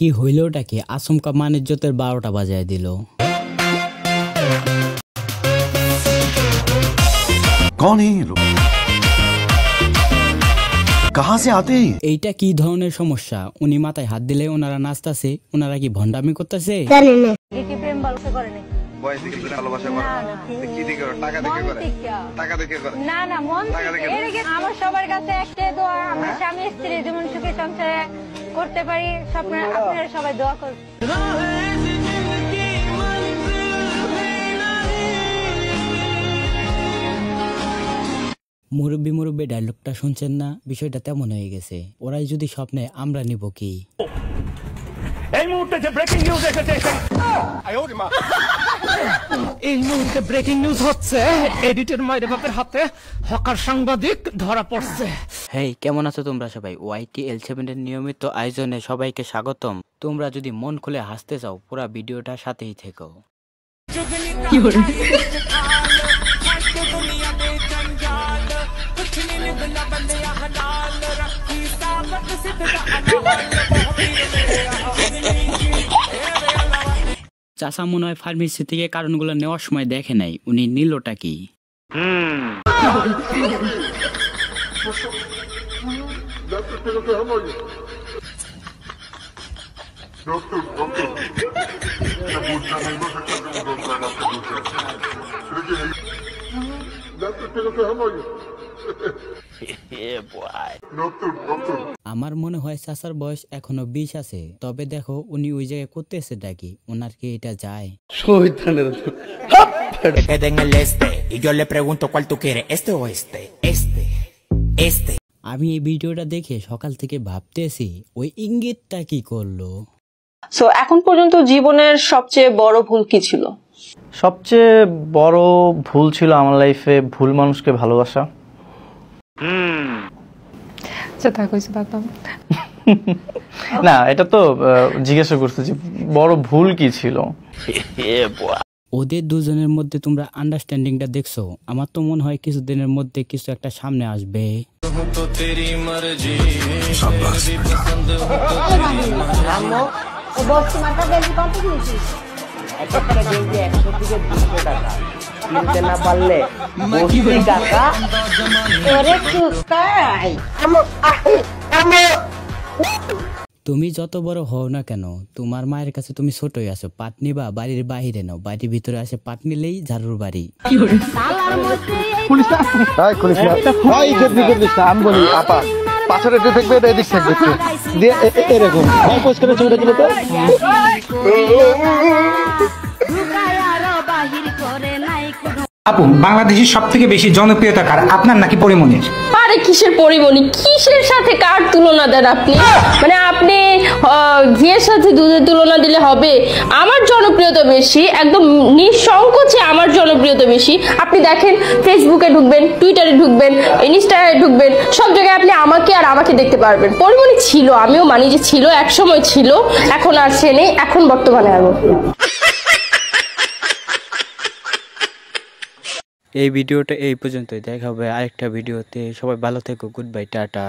কি হইলটা কি আচমকা মানিজ্যতের 12টা বাজায় দিল। कौन है ये लोग? कहां से आते हैं? এইটা কি ধরনের সমস্যা? উনি মাথায় হাত দিলে ওনারা নাচতাছে, ওনারা কি ভন্ডামি করতেছে? জানি না কি প্রেম ভালোবাসা করে না বয়স দেখে ভালোবাসা করে কি দেখে করে টাকা দেখে করে টাকা দেখে করে না না মন থেকে আমার সবার কাছে একটাই দোয়া আমরা স্বামী স্ত্রী যেমন সুখে সংসারে করতে পারি আপনারা সবাই দোয়া করুন। মুরব্বী মুরব্বী ডায়লগটা শুনছেন না? বিষয়টা তেমন হয়ে গেছে। ওরাই যদি স্বপ্নে, আমরা নিব কি? এই মুহূর্তে যে ব্রেকিং নিউজ এসেছে, এই মুহূর্তে ব্রেকিং নিউজ হচ্ছে এডিটর মাইরে বাপের হাতে হকার সাংবাদিক ধরা পড়ছে। হেই, কেমন আছো তোমরা সবাই? YTL7 এর নিয়মিত আয়োজনে সবাইকে স্বাগতম। তোমরা যদি মন খুলে হাসতে চাও পুরো ভিডিওটা সাথেই থেকো। চাচা মনে হয় ফার্মেসি থেকে কারণগুলো নেওয়ার সময় দেখে নাই, উনি নিলটা কি? আমার মনে হয় চাচার বয়স এখনো 20 আছে, তবে দেখো উনি ওই জায়গায় করতেছে ডাকি, ওনার কি এটা যায়? আমি এই ভিডিওটা দেখে সকাল থেকে ভাবতেছি ওই ইঙ্গিতটা কি করলো। সো এখন পর্যন্ত জীবনের সবচেয়ে বড় ভুল কি ছিল? সবচেয়ে বড় ভুল ছিল আমার লাইফে ভুল মানুষকে ভালোবাসা। না, এটা তো জিজ্ঞাসা করতে যে বড় ভুল কি ছিল। ওদের দুজনের মধ্যে তোমরা আন্ডারস্ট্যান্ডিংটা দেখছো? আমার তো মনে হয় কিছুদিনের মধ্যে কিছু একটা সামনে আসবে। তুমি যত বড় হও না কেন, তোমার মায়ের কাছে তুমি ছোটই আছো। পাট নিবা বাড়ির বাহিরে নাও, বাড়ির ভিতরে আসে পাট নিলেই ঝাড়ুর বাড়ি। আমি বলি আপা পাথরে থাকবে, এদিক থাকবে এরকম আপু, বাংলাদেশের সব থেকে বেশি জনপ্রিয়তা কার, আপনার নাকি পরিমণির? আরে কিসের পরিমণি, কিসের সাথে কার তুলনা দেন আপনি? মানে আপনি ঘিয়ের সাথে দুধের তুলনা দিলে হবে? আমার জনপ্রিয়তা বেশি, একদম নিঃসংকোচে আমার জনপ্রিয়তা বেশি। আপনি দেখেন, ফেসবুকে ঢুকবেন, টুইটারে ঢুকবেন, ইনস্টাগ্রামে ঢুকবেন, সব জায়গায় আপনি আমাকে দেখতে পারবেন। পরিমণি ছিল, আমিও মানি যে ছিল, এক সময় ছিল, এখন আর সে নেই, এখন বর্তমানে আরো। এই ভিডিওটা এই পর্যন্তই, দেখা হবে আরেকটা ভিডিওতে। সবাই ভালো থেকো, গুড বাই, টাটা।